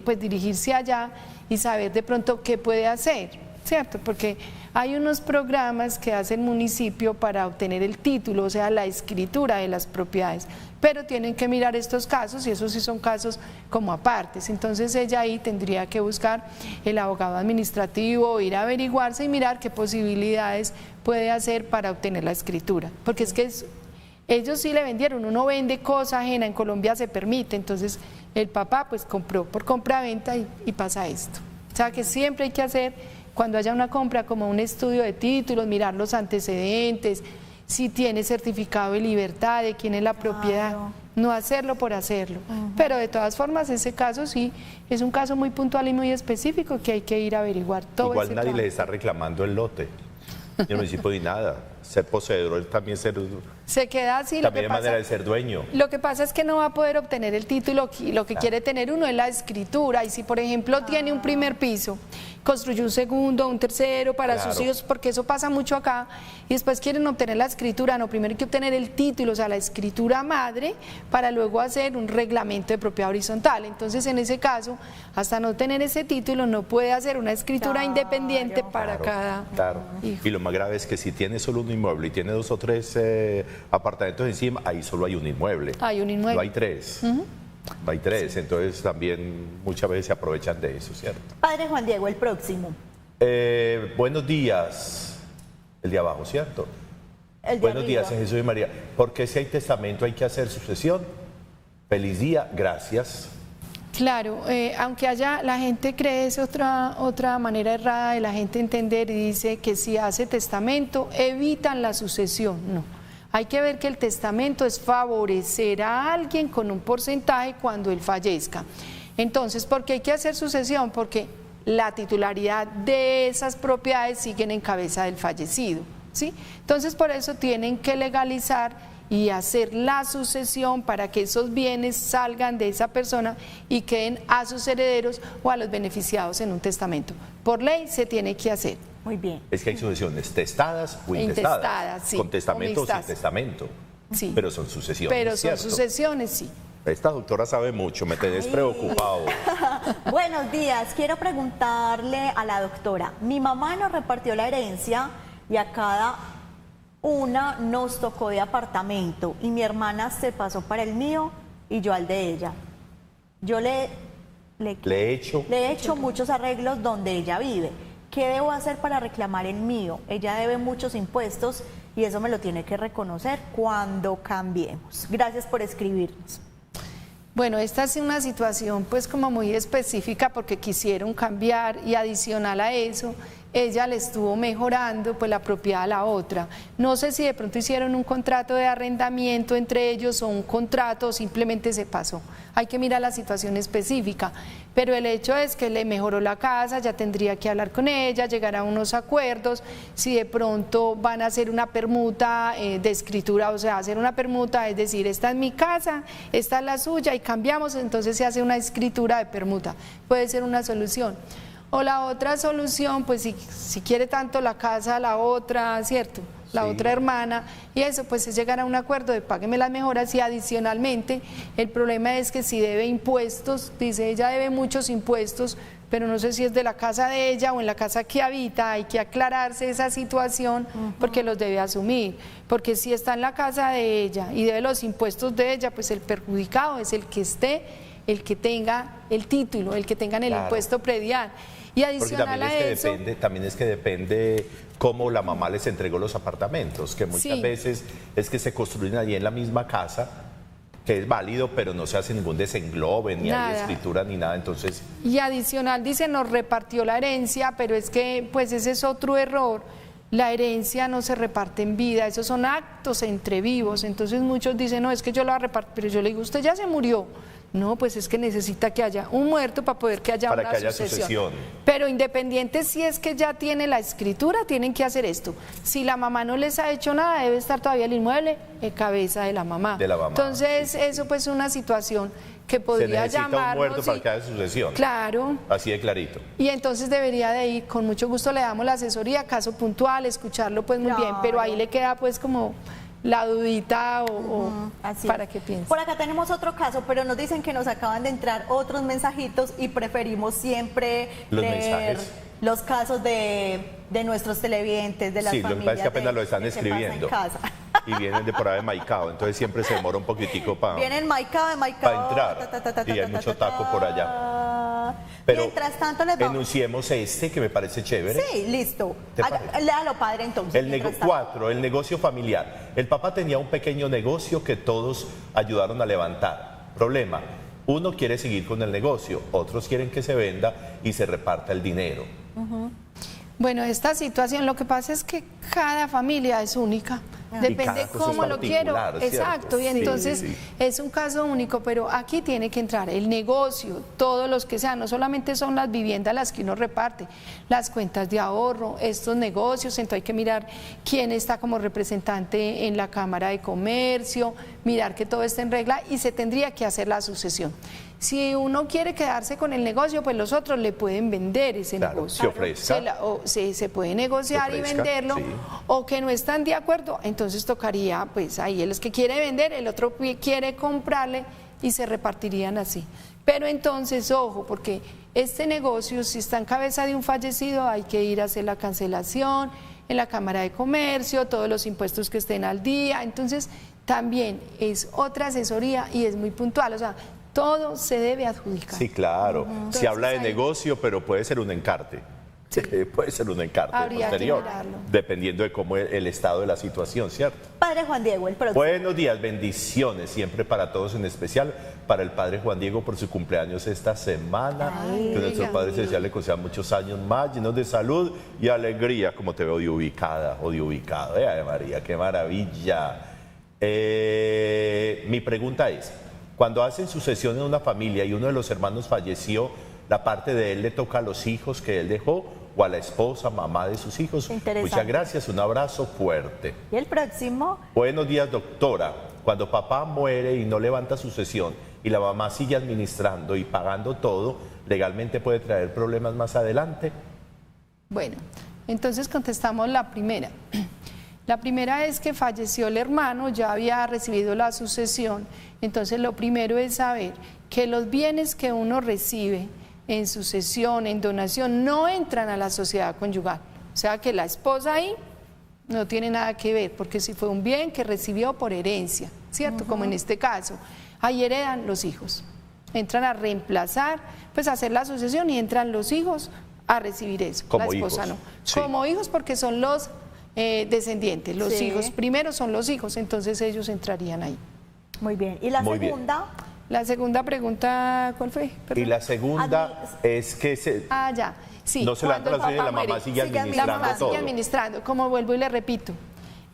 pues dirigirse allá y saber de pronto qué puede hacer, ¿cierto? Porque hay unos programas que hace el municipio para obtener el título, o sea, la escritura de las propiedades, pero tienen que mirar estos casos, y esos sí son casos como apartes. Entonces ella ahí tendría que buscar el abogado administrativo, ir a averiguarse y mirar qué posibilidades puede hacer para obtener la escritura, porque es que ellos sí le vendieron, uno vende cosa ajena, en Colombia se permite, entonces el papá pues compró por compra-venta y pasa esto. O sea que siempre hay que hacer, cuando haya una compra, como un estudio de títulos, mirar los antecedentes, si tiene certificado de libertad, de quién es la propiedad, claro, no hacerlo por hacerlo. Pero de todas formas ese caso sí es un caso muy puntual y muy específico que hay que ir a averiguar todo. Igual nadie les está reclamando el lote, y el municipio ni nada. Ser poseedor también se queda así. También es manera de ser dueño. Lo que pasa es que no va a poder obtener el título, lo que quiere tener uno es la escritura, y si por ejemplo tiene un primer piso, construye un segundo, un tercero para sus hijos, porque eso pasa mucho acá, y después quieren obtener la escritura, no, primero hay que obtener el título, o sea, la escritura madre, para luego hacer un reglamento de propiedad horizontal. Entonces, en ese caso, hasta no tener ese título, no puede hacer una escritura independiente para cada hijo. Y lo más grave es que si tiene solo un inmueble y tiene 2 o 3 apartamentos encima, ahí solo hay un inmueble. Hay un inmueble. No hay 3. Hay 3, entonces también muchas veces se aprovechan de eso, ¿cierto? Padre Juan Diego, el próximo. Buenos días, el de abajo, ¿cierto? Buenos días, Jesús y María. ¿Por qué si hay testamento hay que hacer sucesión? Feliz día, gracias. Claro, aunque la gente cree, es otra manera errada de la gente entender, y dice que si hace testamento evitan la sucesión. No. Hay que ver que el testamento es favorecer a alguien con un porcentaje cuando él fallezca. Entonces, ¿por qué hay que hacer sucesión? Porque la titularidad de esas propiedades siguen en cabeza del fallecido, ¿sí? Entonces, por eso tienen que legalizar y hacer la sucesión para que esos bienes salgan de esa persona y queden a sus herederos o a los beneficiados en un testamento. Por ley se tiene que hacer. Muy bien. Es que hay sucesiones testadas o intestadas. Intestadas, sí. Con testamento o sin mixtas. testamento. Sí. Pero son sucesiones, Pero son ¿cierto? sucesiones, sí. Esta doctora sabe mucho, me tenés preocupado. Buenos días, quiero preguntarle a la doctora. Mi mamá nos repartió la herencia y a cada una nos tocó de apartamento y mi hermana se pasó para el mío y yo al de ella. Yo le he hecho muchos arreglos donde ella vive. ¿Qué debo hacer para reclamar el mío? Ella debe muchos impuestos y eso me lo tiene que reconocer cuando cambiemos. Gracias por escribirnos. Bueno, esta es una situación pues como muy específica porque quisieron cambiar y adicional a eso, ella le estuvo mejorando pues la propiedad a la otra. No sé si de pronto hicieron un contrato de arrendamiento entre ellos o un contrato o simplemente se pasó. Hay que mirar la situación específica, pero el hecho es que le mejoró la casa, ya tendría que hablar con ella, llegar a unos acuerdos, si de pronto van a hacer una permuta de escritura, o sea, hacer una permuta, es decir, esta es mi casa, esta es la suya y cambiamos, entonces se hace una escritura de permuta, puede ser una solución. O la otra solución, pues si quiere tanto la casa, la otra, ¿cierto? La otra hermana, y eso pues es llegar a un acuerdo de págueme las mejoras y adicionalmente el problema es que si debe impuestos, dice ella debe muchos impuestos, pero no sé si es de la casa de ella o en la casa que habita, hay que aclararse esa situación porque los debe asumir, porque si está en la casa de ella y debe los impuestos de ella, pues el perjudicado es el que tenga el título, el que tengan el impuesto predial. Y adicional a eso, también es que depende cómo la mamá les entregó los apartamentos, que muchas veces es que se construyen allí en la misma casa, que es válido, pero no se hace ningún desenglobe, ni hay escritura, ni nada, entonces... Y adicional dice, nos repartió la herencia, pero es que pues ese es otro error. La herencia no se reparte en vida, esos son actos entre vivos, entonces muchos dicen, no, es que yo lo voy a repartir, pero yo le digo, usted ya se murió. No, pues es que necesita que haya un muerto para poder que haya una sucesión. Pero independiente si es que ya tiene la escritura, tienen que hacer esto. Si la mamá no les ha hecho nada, debe estar todavía el inmueble en cabeza de la mamá. Entonces, eso pues es una situación que podría llamarnos. Se necesita un muerto para que haya sucesión. Claro. Así de clarito. Y entonces debería de ir, con mucho gusto le damos la asesoría, caso puntual, escucharlo pues muy bien, pero ahí le queda pues como... la dudita o para que piense. Por acá tenemos otro caso, pero nos dicen que nos acaban de entrar otros mensajitos y preferimos siempre leer los casos de nuestros televidentes, de las familias. Sí, lo que pasa es que apenas lo están escribiendo y vienen de por ahí de Maicao, entonces siempre se demora un poquitico para... Vienen Maicao, para entrar, y hay mucho taco por allá. Pero mientras tanto les vamos... enunciemos que me parece chévere. Sí, listo. Léalo, padre, entonces. El negocio familiar. El papá tenía un pequeño negocio que todos ayudaron a levantar. Problema, uno quiere seguir con el negocio, otros quieren que se venda y se reparta el dinero. Bueno, esta situación, lo que pasa es que cada familia es única. Depende cómo lo quiero. Exacto, y entonces es un caso único, pero aquí tiene que entrar el negocio, todos los que sean, no solamente son las viviendas las que uno reparte, las cuentas de ahorro, estos negocios, entonces hay que mirar quién está como representante en la Cámara de Comercio, mirar que todo esté en regla y se tendría que hacer la sucesión. Si uno quiere quedarse con el negocio, pues los otros le pueden vender ese negocio. Se ofrezca. Se puede negociar y venderlo, o que no están de acuerdo, entonces tocaría, pues ahí él es que quiere vender, el otro quiere comprarle y se repartirían así. Pero entonces, ojo, porque este negocio, si está en cabeza de un fallecido, hay que ir a hacer la cancelación en la Cámara de Comercio, todos los impuestos que estén al día, entonces también es otra asesoría y es muy puntual, o sea, todo se debe adjudicar. Sí, claro. Entonces, se habla de negocio, pero puede ser un encarte. Sí. Puede ser un encarte posterior, dependiendo de cómo el estado de la situación, ¿cierto? Padre Juan Diego, el próximo. Buenos días, bendiciones siempre para todos, en especial para el Padre Juan Diego por su cumpleaños esta semana. Que nuestro Padre Celestial le conceda muchos años más, llenos de salud y alegría, como te veo de ubicada o de ubicado. Ay, María, qué maravilla. Mi pregunta es, cuando hacen sucesión en una familia y uno de los hermanos falleció, ¿la parte de él le toca a los hijos que él dejó o a la esposa, mamá de sus hijos? Muchas gracias, un abrazo fuerte. ¿Y el próximo? Buenos días, doctora. Cuando papá muere y no levanta sucesión y la mamá sigue administrando y pagando todo, ¿legalmente puede traer problemas más adelante? Bueno, Entonces contestamos la primera. La primera es que falleció el hermano, ya había recibido la sucesión. Entonces lo primero es saber que los bienes que uno recibe en sucesión, en donación, no entran a la sociedad conyugal. O sea que la esposa ahí no tiene nada que ver, porque si fue un bien que recibió por herencia, ¿cierto? Como en este caso, ahí heredan los hijos. Entran a reemplazar, pues a hacer la sucesión y entran los hijos a recibir eso. Como la esposa hijos. no. Sí. Como hijos porque son los descendientes, los hijos primero son los hijos, entonces ellos entrarían ahí. Muy bien. ¿Y la segunda? La segunda pregunta, ¿cuál fue? Perdón. Y la segunda es que ya. Sí, no se levanta la sucesión y la mamá sigue administrando la mamá todo. sigue administrando, como vuelvo y le repito,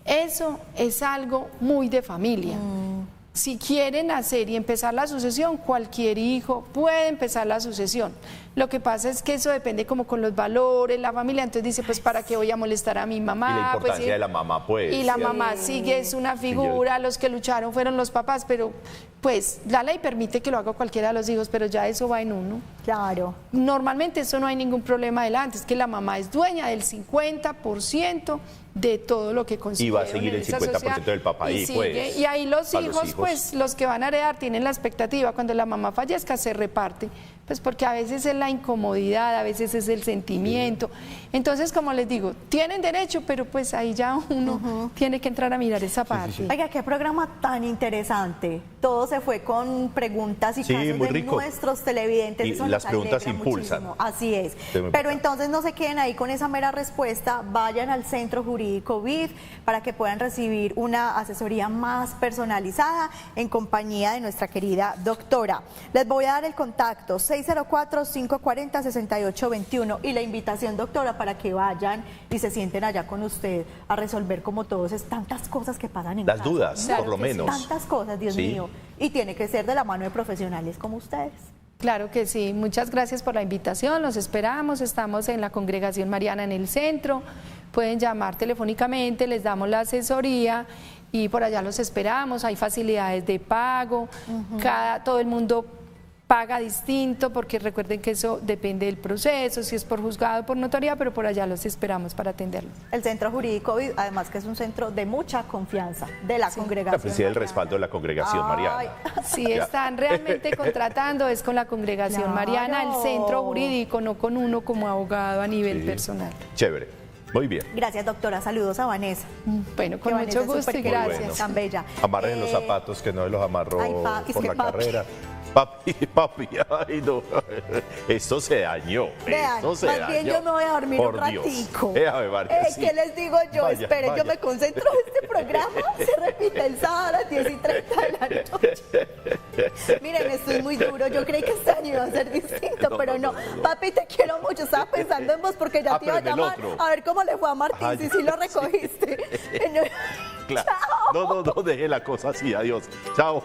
eso es algo muy de familia. Si quieren hacer y empezar la sucesión, cualquier hijo puede empezar la sucesión. Lo que pasa es que eso depende como con los valores, la familia, entonces dice, pues ¿para qué voy a molestar a mi mamá? Y la importancia pues, de la mamá, pues. Y la mamá sigue, es una figura, los que lucharon fueron los papás, pero pues la ley permite que lo haga cualquiera de los hijos, pero ya eso va en uno. Claro. Normalmente eso no hay ningún problema adelante, es que la mamá es dueña del 50% de todo lo que consigue. Y va a seguir el 50% del papá ahí, pues. Y ahí los hijos, pues los que van a heredar tienen la expectativa, cuando la mamá fallezca se reparte, pues porque a veces es la incomodidad, a veces es el sentimiento. Entonces, como les digo, tienen derecho, pero pues ahí ya uno tiene que entrar a mirar esa parte. Oiga, qué programa tan interesante. Todo se fue con preguntas y casos muy de rico. Nuestros televidentes. Y Eso las nos preguntas alegra impulsan. muchísimo. Así es. Pero Pero entonces no se queden ahí con esa mera respuesta. Vayan al Centro Jurídico BID para que puedan recibir una asesoría más personalizada en compañía de nuestra querida doctora. Les voy a dar el contacto 604-540-6821 y la invitación, doctora, para que vayan y se sienten allá con usted a resolver como todos tantas cosas que pasan en Las casa. dudas, por lo menos. Tantas cosas, Dios mío. Y tiene que ser de la mano de profesionales como ustedes. Claro que sí, muchas gracias por la invitación, los esperamos, estamos en la Congregación Mariana en el centro, pueden llamar telefónicamente, les damos la asesoría y por allá los esperamos, hay facilidades de pago, todo el mundo paga distinto, porque recuerden que eso depende del proceso, si es por juzgado o por notaría, pero por allá los esperamos para atenderlos. El Centro Jurídico, además que es un centro de mucha confianza de la congregación. La presidencia del respaldo de la congregación mariana. Si están realmente contratando es con la congregación mariana, el Centro Jurídico, no con uno como abogado a nivel personal. Chévere. Muy bien. Gracias, doctora. Saludos a Vanessa. Bueno, con Que mucho Vanessa es gusto y gracias. Bueno. Tan bella. Amarren los zapatos que no los amarró por la papi. carrera. Papi, ay no, esto se dañó, Vean, esto se más bien dañó. yo me voy a dormir Por un Dios. ratico. Ave María, sí. ¿Qué les digo yo? Vaya, Esperen, vaya. yo me concentro en este programa. Se repite el sábado a las 10:30 de la noche. Miren, esto es muy duro. Yo creí que este año iba a ser distinto, pero no. Papi, te quiero mucho. Estaba pensando en vos porque ya te iba a pero en el llamar otro. a ver cómo le fue a Martín, Ay. si sí lo recogiste. Claro. Chao. No, deje la cosa así, adiós. Chao.